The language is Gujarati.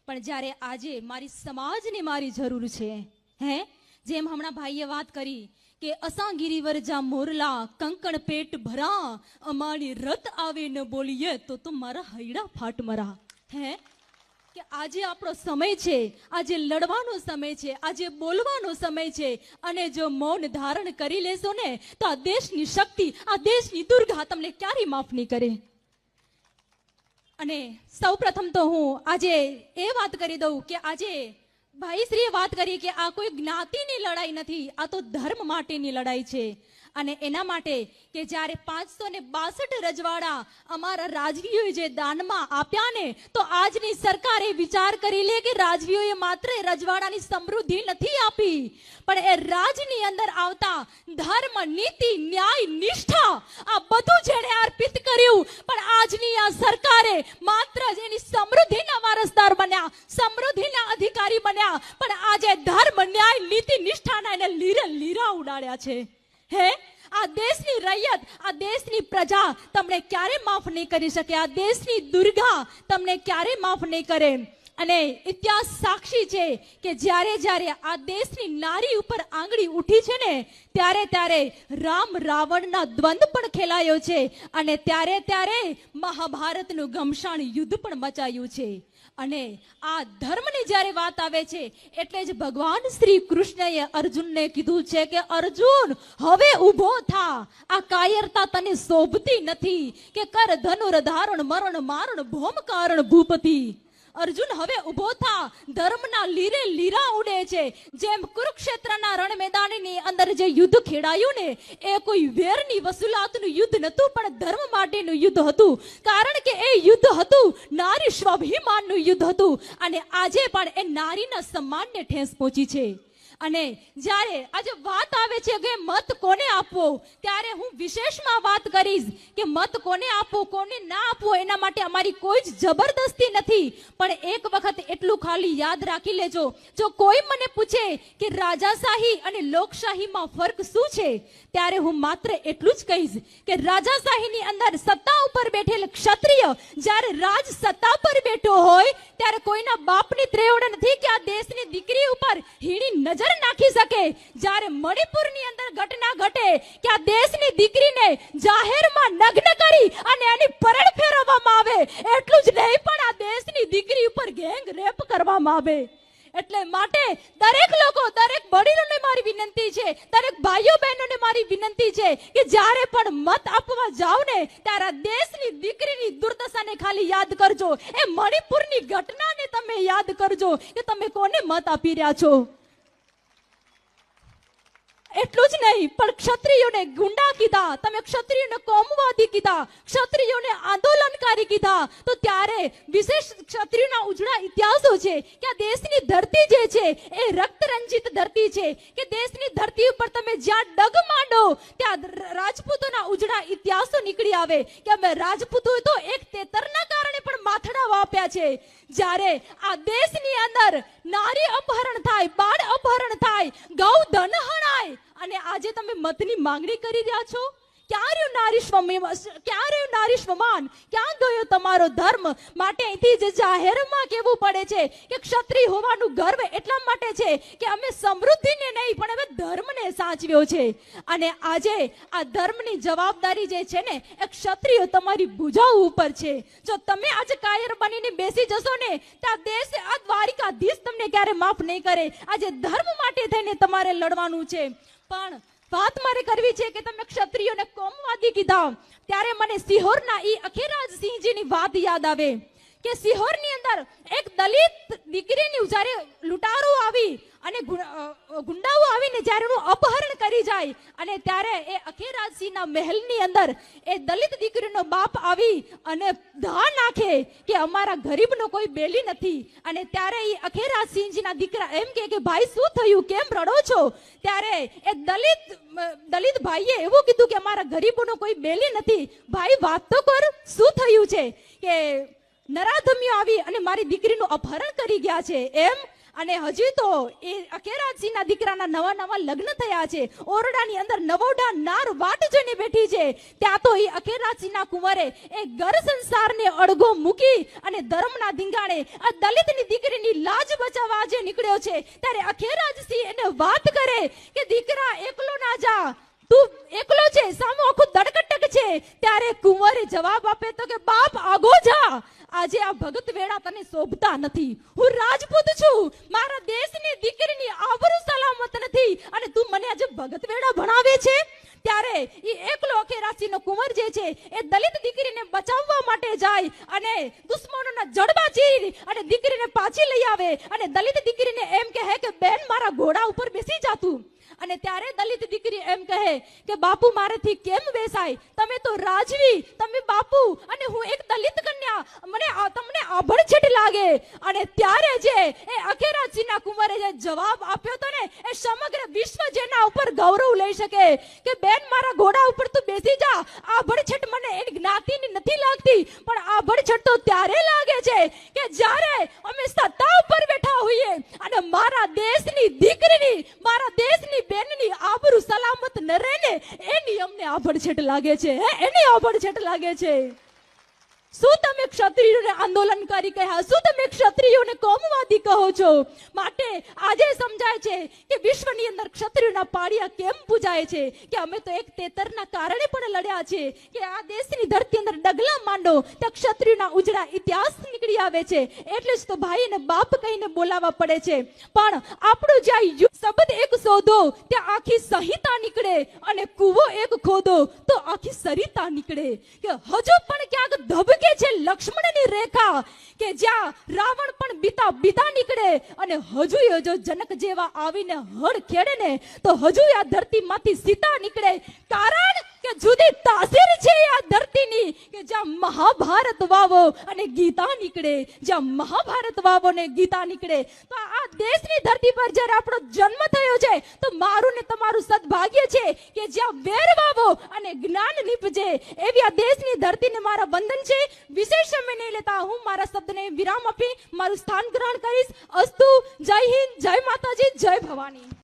પણ જ્યારે આજે મારી સમાજને મારી જરૂર છે, હે, જેમ હમણાં ભાઈએ વાત કરી કે અસાં ગિરિવર જા મોરલા કંકણ પેટ ભરા, અમારી રત આવે ન બોલીએ તો મારા હૈડા ફાટ મરા. હે, કે આજે આપણો સમય છે, આજે લડવાનો સમય છે, આજે બોલવાનો સમય છે. અને જો મૌન ધારણ કરી લેશો ને તો આ દેશની શક્તિ, આ દેશની દુર્ગા તમને ક્યારેય માફ નહીં કરે. અને સૌ પ્રથમ તો હું આજે એ વાત કરી દઉં કે આજે ભાઈશ્રીએ વાત કરી કે આ કોઈ જ્ઞાતિની લડાઈ નથી, આ તો ધર્મ માટેની લડાઈ છે. અને એના માટે કે જ્યારે 562 રજવાડા અમારા રાજવીઓએ જે દાનમાં આપ્યા ને, તો આજની સરકારે વિચાર કરી લે કે રાજવીઓએ માત્ર રજવાડાની સમૃદ્ધિ નથી આપી, પણ એ રાજની અંદર આવતા ધર્મ, નીતિ, ન્યાય, નિષ્ઠા આ બધું જેણે અર્પિત કર્યું. પણ આજની આ સરકારે માત્ર એની સમૃદ્ધિના વારસદાર બન્યા, સમૃદ્ધિના અધિકારી બન્યા, પણ આજે ધર્મ, ન્યાય, નીતિ, નિષ્ઠાના એને લીરા ઉડાડ્યા છે. હે, આ દેશની રૈયત, આ દેશની પ્રજા તમને ક્યારે માફ નહીં કરી શકે, આ દેશની દુર્ગા તમને ક્યારે માફ નહીં કરે. અને ઇતિહાસ સાક્ષી છે કે જ્યારે જ્યારે આ દેશની નારી ઉપર આંગળી ઉઠી છે ને, ત્યારે ત્યારે રામ રાવણના દ્વંદ પણ ખેલાયો છે. અને ત્યારે મહાભારતનું ઘમસાણ યુદ્ધ પણ મચાયું છે. અને આ ધર્મની જ્યારે વાત આવે છે એટલે જ ભગવાન શ્રી કૃષ્ણએ અર્જુનને કીધું છે કે અર્જુન, હવે ઊભો થા, આ કાયરતા તને શોભતી નથી કે કર ધનુર ધારણ મરણ મારણ ભૌમ કારણ ભૂપતિ. અર્જુન, હવે ઊભો થા, ધર્મના લીરા ઉડે છે. જેમ કુરુક્ષેત્રના રણ મેદાનની અંદર જે યુદ્ધ ખેડાયું ને, એ કોઈ વેરની વસૂલાતનું યુદ્ધ નહોતું, પણ ધર્મ માટેનું યુદ્ધ હતું. કારણ કે એ યુદ્ધ હતું નારી સ્વાભિમાનનું યુદ્ધ હતું. અને આજે પણ એ નારીના સન્માનને ઠેસ પહોંચી છે. અને જ્યારે આજે વાત આવે છે કે મત કોને આપવો, ત્યારે હું વિશેષમાં વાત કરીશ કે મત કોને આપવો, કોને ના આપવો, એના માટે અમારી કોઈ જ જબરદસ્તી નથી. પણ એક વખત એટલું ખાલી યાદ રાખી લેજો, જો કોઈ મને પૂછે કે રાજાશાહી અને લોકશાહીમાં ફરક શું છે, ત્યારે હું માત્ર એટલું જ કહીશ કે રાજાશાહીની અંદર સત્તા ઉપર બેઠેલ ક્ષત્રિય જ્યારે રાજ સત્તા પર બેઠો હોય ત્યારે કોઈના બાપની ત્રેવડ નથી કે આ દેશની દીકરી ઉપર હીણી નજર નાખી શકે. જ્યારે મણિપુરની અંદર ઘટના ઘટે કે આ દેશની દીકરીને જાહેરમાં નગ્ન કરી અને એની પરેડ ફેરવવામાં આવે, એટલું જ નહીં પણ આ દેશની દીકરી ઉપર ગેંગ રેપ કરવામાં આવે. એટલે માટે દરેક લોકો, દરેક વડીલોને મારી વિનંતી છે, દરેક ભાઈઓ બહેનોને મારી વિનંતી છે કે જ્યારે પણ મત આપવા જાવ ને, ત્યારે દેશની દીકરીની દુર્દશાને ખાલી યાદ કરજો, એ મણિપુરની ઘટનાને તમે યાદ કરજો કે તમે કોને મત આપી રહ્યા છો. એટલું જ નહીં પણ ક્ષત્રિયોને ગુંડા કીધા, તમે ક્ષત્રિયોને કોમવાદી કીધા, ક્ષત્રિયોને આંદોલનકારી કીધા. તો ત્યારે વિશેષ ક્ષત્રિયોના ઉજળા ઇતિહાસો છે કે આ દેશની ધરતી જે છે એ રક્તરંજિત ધરતી છે, કે દેશની ધરતી ઉપર તમે જ્યાં ડગ માંડો ત્યાં રાજપૂતોના ઉજળા ઇતિહાસો નીકળી આવે કે અમે રાજપૂતોએ તો એક તેતરના કારણે પણ માથડા વાપ્યા છે. જ્યારે આ દેશની અંદર નારી અપહરણ થાય, બાળ અપહરણ થાય, ગૌ ધન હણાય, અને આજે તમે મતની માંગણી કરી રહ્યા છો. ક્યાં રહ્યું નારી સ્વમાન, ક્યાં ગયો તમારો ધર્મ? માટે અહીંથી જ જાહેરમાં કહેવું પડે છે કે ક્ષત્રિય હોવાનું ગર્વ એટલા માટે છે કે અમે સમૃદ્ધિને નહીં પણ હવે ધર્મને સાચવ્યો છે. અને આજે આ ધર્મની જવાબદારી જે છે ને એ ક્ષત્રિયો તમારી ભુજાઓ ઉપર છે. જો તમે આજે કાયર બનીને બેસી જશો ને તો આ દેશ, આ દ્વારિકાધીશ તમને ક્યારે માફ નહીં કરે. આજે ધર્મ માટે થઈને તમારે લડવાનું છે. પણ વાત મારે કરવી છે કે તમે ક્ષત્રિયોને કોમવાદી કીધા, ત્યારે મને સિહોરના ઈ અખેરાજસિંહજીની વાત યાદ આવે કે સિહોરની અંદર એક દલિત દીકરીની જ્યારે લૂંટારો આવી અને ગુંડાઓ આવીને જ્યારે એનું અપહરણ કરી જાય, અને ત્યારે એ અખેરાજસિંહના મહેલની અંદર એ દલિત દીકરીનો બાપ આવી અને ધા નાખે કે અમારા ગરીબનો કોઈ બેલી નથી. અને ત્યારે એ અખેરાજસિંહજીના દીકરા એમ કે ભાઈ શું થયું, કેમ રડો છો? ત્યારે એ દલિત ભાઈએ એવું કીધું કે અમારા ગરીબોનો કોઈ બેલી નથી. ભાઈ વાત તો કર, શું થયું છે? કે નરાધમ્યો આવી અને મારી દીકરીનું અપહરણ કરી ગયા છે. એમ અને હજી તો એ અખેરાજસિંહના દીકરાના નવા નવા લગ્ન થયા છે. ઓરડાની અંદર નવોઢા નાર વાટ જોઈને બેઠી છે. ત્યાં તો એ અખેરાજસિંહના કુંવરે એ ઘર સંસારને અડગો મૂકી અને ધર્મના ધીંગાણે આ દલિતની દીકરીની લાજ બચાવવા આજે નીકળ્યો છે. ત્યારે અખેરાજસિંહ એને વાત કરે કે દીકરા એકલો ના જા, તું એકલો છે, સામો આખું દડકટક છે. ત્યારે કુંવરે જવાબ આપે તો કે બાપ આગો જા, આજે આ ભગત વેળા તને શોભતા નથી. હું રાજપૂત છું, મારા દેશની દીકરીની આબરૂ સલામત નથી અને તું મને આજે ભગત વેળા ભણાવે છે. ત્યારે એ એકલો અખેરાજસિંહનો કુંવર જે છે એ દલિત દીકરીને બચાવવા માટે જાય અને દુશ્મનોના જડબા ચીરી અને દીકરીને પાછી લઈ આવે અને દલિત દીકરીને એમ કહે કે બેન મારા ઘોડા ઉપર બેસી જા તું. અને ત્યારે દલિત દીકરી એમ કહે કે બાપુ મારેથી કેમ બેસાય, તમે તો રાજવી, તમે બાપુ અને હું એક દલિત કન્યા, મને તમને આભડછેટ લાગે. અને ત્યારે જે એ અખેરાજસિંહના કુંવરે જે જવાબ આપ્યો તો ને એ સમગ્ર વિશ્વ જેના ઉપર ગૌરવ લઈ શકે કે બેન મારા ઘોડા ઉપર તું બેસી જા. આભડછેટ મને એની જ્ઞાતિની નથી લાગતી, પણ આભડછેટ તો ત્યારે લાગે છે કે જ્યારે અમે સત્તા ઉપર બેઠા હોઈએ અને મારા દેશની દીકરીની, મારા દેશની બેનની આબરૂ સલામત ન રહે ને એની અમને આભડછેટ લાગે છે. એની આભડછેટ લાગે છે. શું તમે ક્ષત્રિયોને આંદોલનકારી કહ્યા? શું તમે ક્ષત્રિયોને કોમવાદી કહો છો? માટે આજે સમજાય છે કે વિશ્વની અંદર ક્ષત્રિયોના પાળિયા કેમ પૂજાય છે કે અમે તો એક તેતરના કારણે પણ લડ્યા છે કે આ દેશની ધરતી અંદર ડગલા માંડો ત્યાં ક્ષત્રિયોના ઉજળા ઇતિહાસ નીકળી આવે છે. એટલે જ તો ભાઈ અને બાપ કહીને બોલાવવા પડે છે. પણ આપણું જ્યાં શબ્દ એક શોધો ત્યાં આખી સંહિતા નીકળે અને કૂવો એક ખોદો તો આખી સરિતા નીકળે. કે હજુ પણ ક્યાંક ધબકે છે લક્ષ્મણની રેખા કે જ્યાં રાવણ પણ બીતા નીકળે અને હજુ જો જનક જેવા આવીને હળ ખેડે ને તો હજુ આ ધરતીમાંથી સીતા નીકળે. કારણ કે જુદી તાસીર છે આ ધરતીની કે જ્યાં મહાભારત વાવો અને ગીતા નીકળે, જ્યાં મહાભારત વાવો ને ગીતા નીકળે. તો આ દેશની ધરતી પર જ્યારે આપણો જન્મ થયો છે તો મારું ને તમારું સદભાગ્ય છે કે જ્યાં વેર વાવો અને જ્ઞાન નીપજે. એવી આ દેશની ધરતીને મારા વંદન છે. વિશેષ સમય નહીં લેતા હું મારા શબ્દને વિરામ આપી મારું સ્થાન ગ્રહણ કરીશ. અસ્તુ. જય હિન્દ, જય માતાજી, જય ભવાની.